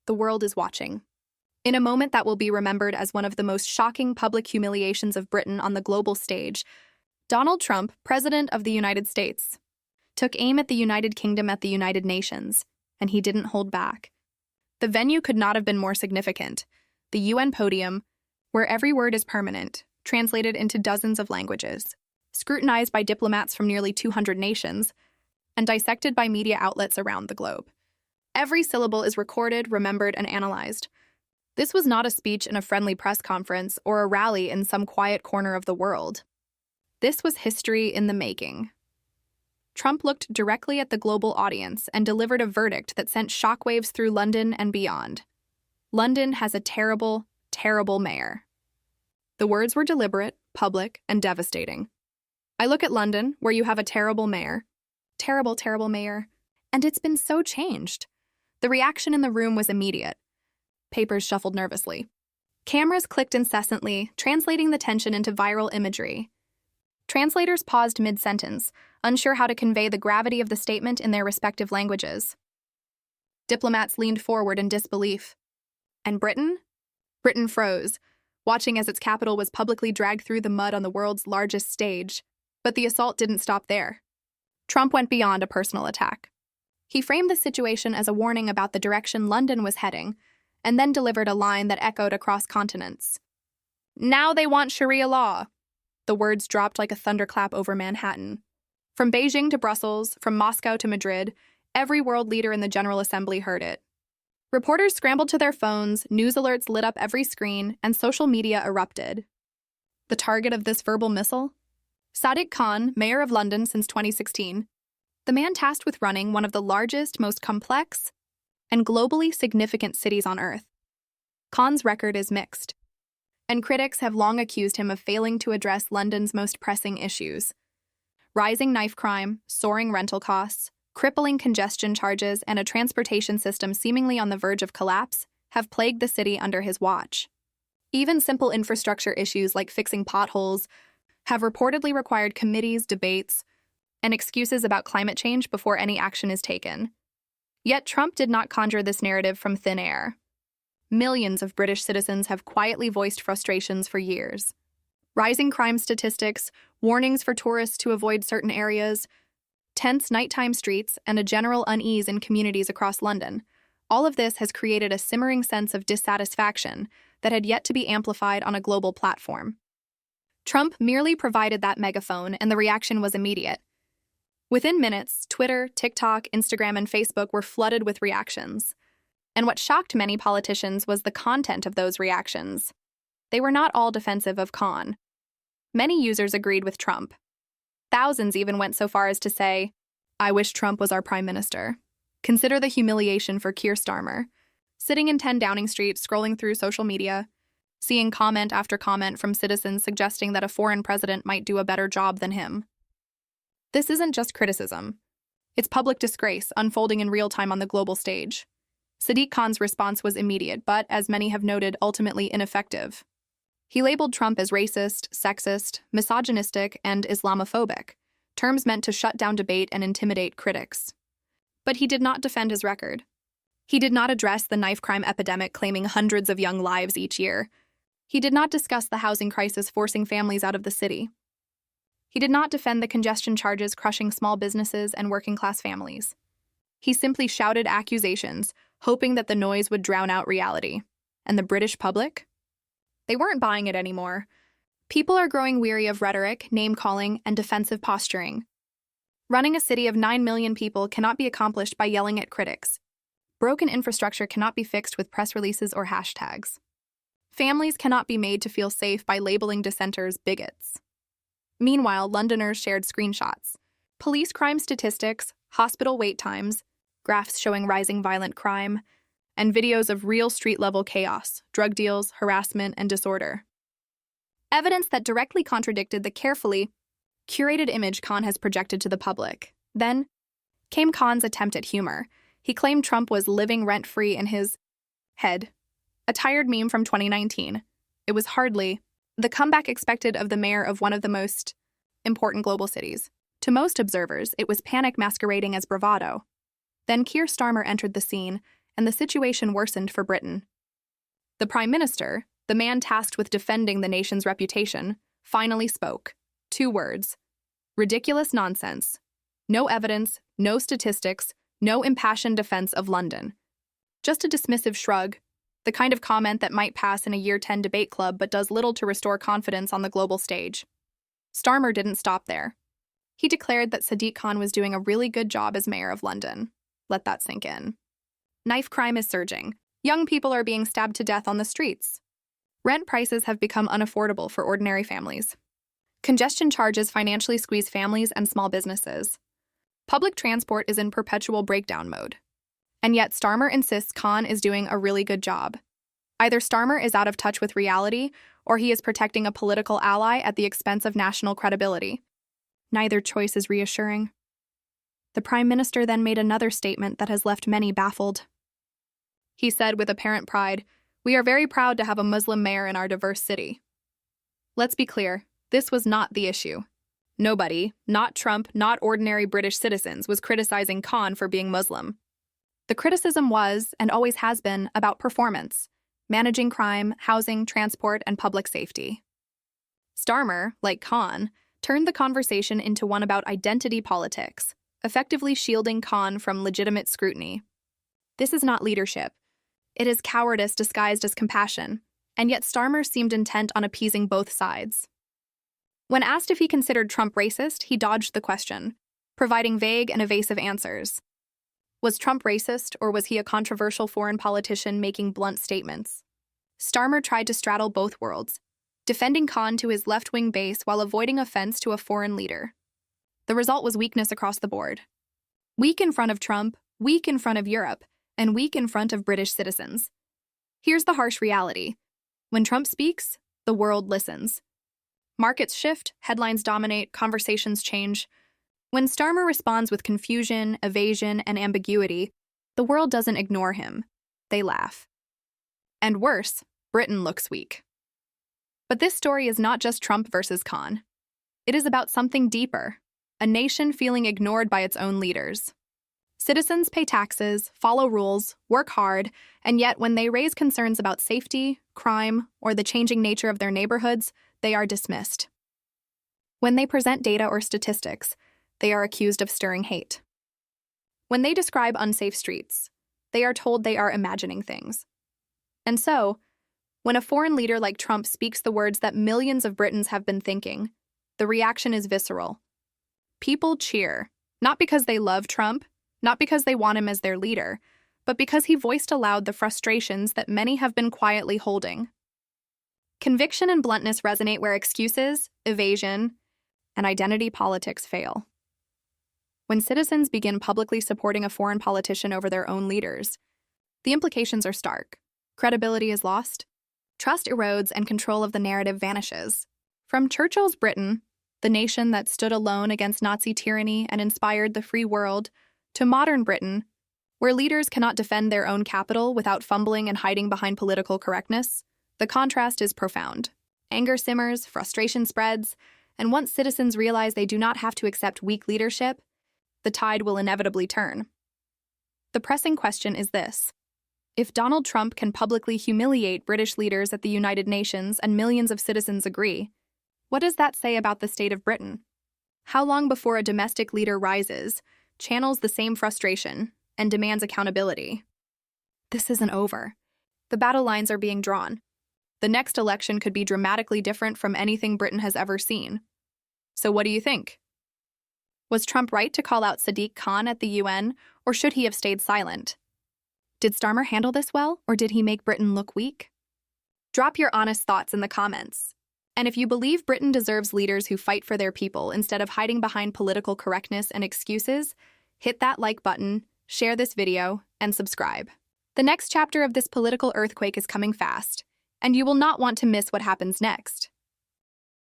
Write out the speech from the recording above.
the world is watching. In a moment that will be remembered as one of the most shocking public humiliations of Britain on the global stage, Donald Trump, President of the United States, took aim at the United Kingdom at the United Nations, and he didn't hold back. The venue could not have been more significant. The UN podium, where every word is permanent, translated into dozens of languages, scrutinized by diplomats from nearly 200 nations, and dissected by media outlets around the globe. Every syllable is recorded, remembered, and analyzed. This was not a speech in a friendly press conference or a rally in some quiet corner of the world. This was history in the making. Trump looked directly at the global audience and delivered a verdict that sent shockwaves through London and beyond. London has a terrible, terrible mayor. The words were deliberate, public, and devastating. I look at London, where you have a terrible mayor. Terrible, terrible mayor. And it's been so changed. The reaction in the room was immediate. Papers shuffled nervously. Cameras clicked incessantly, translating the tension into viral imagery. Translators paused mid-sentence, unsure how to convey the gravity of the statement in their respective languages. Diplomats leaned forward in disbelief. And Britain? Britain froze, watching as its capital was publicly dragged through the mud on the world's largest stage. But the assault didn't stop there. Trump went beyond a personal attack. He framed the situation as a warning about the direction London was heading, and then delivered a line that echoed across continents. Now they want Sharia law. The words dropped like a thunderclap over Manhattan. From Beijing to Brussels, from Moscow to Madrid, every world leader in the General Assembly heard it. Reporters scrambled to their phones, news alerts lit up every screen, and social media erupted. The target of this verbal missile? Sadiq Khan, mayor of London since 2016, the man tasked with running one of the largest, most complex, and globally significant cities on Earth. Khan's record is mixed, and critics have long accused him of failing to address London's most pressing issues. Rising knife crime, soaring rental costs, crippling congestion charges, and a transportation system seemingly on the verge of collapse have plagued the city under his watch. Even simple infrastructure issues like fixing potholes have reportedly required committees, debates, and excuses about climate change before any action is taken. Yet Trump did not conjure this narrative from thin air. Millions of British citizens have quietly voiced frustrations for years. Rising crime statistics, warnings for tourists to avoid certain areas, tense nighttime streets, and a general unease in communities across London. All of this has created a simmering sense of dissatisfaction that had yet to be amplified on a global platform. Trump merely provided that megaphone, and the reaction was immediate. Within minutes, Twitter, TikTok, Instagram, and Facebook were flooded with reactions. And what shocked many politicians was the content of those reactions. They were not all defensive of Khan. Many users agreed with Trump. Thousands even went so far as to say, "I wish Trump was our prime minister." Consider the humiliation for Keir Starmer. Sitting in 10 Downing Street, scrolling through social media, seeing comment after comment from citizens suggesting that a foreign president might do a better job than him. This isn't just criticism. It's public disgrace unfolding in real time on the global stage. Sadiq Khan's response was immediate, but, as many have noted, ultimately ineffective. He labeled Trump as racist, sexist, misogynistic, and Islamophobic, terms meant to shut down debate and intimidate critics. But he did not defend his record. He did not address the knife crime epidemic claiming hundreds of young lives each year. He did not discuss the housing crisis forcing families out of the city. He did not defend the congestion charges crushing small businesses and working-class families. He simply shouted accusations, hoping that the noise would drown out reality. And the British public? They weren't buying it anymore. People are growing weary of rhetoric, name-calling, and defensive posturing. Running a city of 9 million people cannot be accomplished by yelling at critics. Broken infrastructure cannot be fixed with press releases or hashtags. Families cannot be made to feel safe by labeling dissenters bigots. Meanwhile, Londoners shared screenshots. Police crime statistics, hospital wait times, graphs showing rising violent crime, and videos of real street-level chaos, drug deals, harassment, and disorder. Evidence that directly contradicted the carefully curated image Khan has projected to the public. Then came Khan's attempt at humor. He claimed Trump was living rent-free in his head. A tired meme from 2019. It was hardly the comeback expected of the mayor of one of the most important global cities. To most observers, it was panic masquerading as bravado. Then Keir Starmer entered the scene, and the situation worsened for Britain. The Prime Minister, the man tasked with defending the nation's reputation, finally spoke. 2 words. Ridiculous nonsense. No evidence, no statistics, no impassioned defense of London. Just a dismissive shrug, the kind of comment that might pass in a Year 10 debate club but does little to restore confidence on the global stage. Starmer didn't stop there. He declared that Sadiq Khan was doing a really good job as mayor of London. Let that sink in. Knife crime is surging. Young people are being stabbed to death on the streets. Rent prices have become unaffordable for ordinary families. Congestion charges financially squeeze families and small businesses. Public transport is in perpetual breakdown mode. And yet Starmer insists Khan is doing a really good job. Either Starmer is out of touch with reality, or he is protecting a political ally at the expense of national credibility. Neither choice is reassuring. The Prime Minister then made another statement that has left many baffled. He said with apparent pride, "We are very proud to have a Muslim mayor in our diverse city." Let's be clear, this was not the issue. Nobody, not Trump, not ordinary British citizens, was criticizing Khan for being Muslim. The criticism was, and always has been, about performance, managing crime, housing, transport, and public safety. Starmer, like Khan, turned the conversation into one about identity politics, effectively shielding Khan from legitimate scrutiny. This is not leadership. It is cowardice disguised as compassion, and yet Starmer seemed intent on appeasing both sides. When asked if he considered Trump racist, he dodged the question, providing vague and evasive answers. Was Trump racist, or was he a controversial foreign politician making blunt statements? Starmer tried to straddle both worlds, defending Khan to his left-wing base while avoiding offense to a foreign leader. The result was weakness across the board. Weak in front of Trump, weak in front of Europe, and weak in front of British citizens. Here's the harsh reality. When Trump speaks, the world listens. Markets shift, headlines dominate, conversations change. When Starmer responds with confusion, evasion, and ambiguity, the world doesn't ignore him. They laugh. And worse, Britain looks weak. But this story is not just Trump versus Khan. It is about something deeper, a nation feeling ignored by its own leaders. Citizens pay taxes, follow rules, work hard, and yet when they raise concerns about safety, crime, or the changing nature of their neighborhoods, they are dismissed. When they present data or statistics, they are accused of stirring hate. When they describe unsafe streets, they are told they are imagining things. And so, when a foreign leader like Trump speaks the words that millions of Britons have been thinking, the reaction is visceral. People cheer, not because they love Trump, not because they want him as their leader, but because he voiced aloud the frustrations that many have been quietly holding. Conviction and bluntness resonate where excuses, evasion, and identity politics fail. When citizens begin publicly supporting a foreign politician over their own leaders, the implications are stark. Credibility is lost, trust erodes, and control of the narrative vanishes. From Churchill's Britain, the nation that stood alone against Nazi tyranny and inspired the free world, to modern Britain, where leaders cannot defend their own capital without fumbling and hiding behind political correctness, the contrast is profound. Anger simmers, frustration spreads, and once citizens realize they do not have to accept weak leadership, the tide will inevitably turn. The pressing question is this: if Donald Trump can publicly humiliate British leaders at the United Nations and millions of citizens agree, what does that say about the state of Britain? How long before a domestic leader rises, channels the same frustration, and demands accountability? This isn't over. The battle lines are being drawn. The next election could be dramatically different from anything Britain has ever seen. So what do you think? Was Trump right to call out Sadiq Khan at the UN, or should he have stayed silent? Did Starmer handle this well, or did he make Britain look weak? Drop your honest thoughts in the comments. And if you believe Britain deserves leaders who fight for their people instead of hiding behind political correctness and excuses, hit that like button, share this video, and subscribe. The next chapter of this political earthquake is coming fast, and you will not want to miss what happens next.